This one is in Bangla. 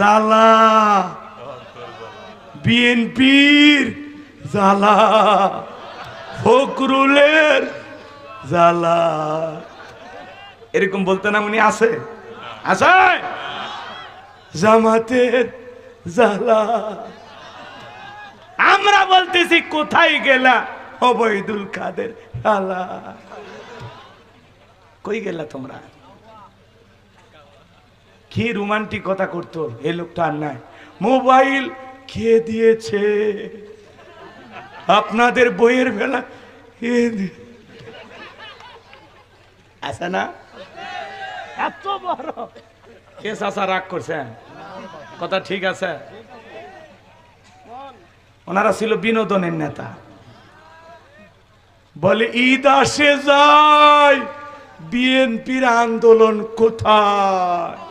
জ্বালা, বিএনপির জ্বালা, ফখরুলের জ্বালা, এরকম বলতে না উনি আছে আছে, জামাতের জ্বালা। আমরা বলতেছি কোথায় গেলা ওবায়দুল কাদের জ্বালা, কই গেলা তোমরা? কি রোমান্টিক কথা করতো এই লোকটা, আর নাই। মোবাইল কে দিয়েছে আপনাদের বইয়ের বেলা আছে না? এত বড় কে চাচা রাগ করছেন? কথা ঠিক আছে। ওনারা ছিল বিনোদনের নেতা। বলে ঈদ আসে যায়, বিএনপির আন্দোলন কোথায়?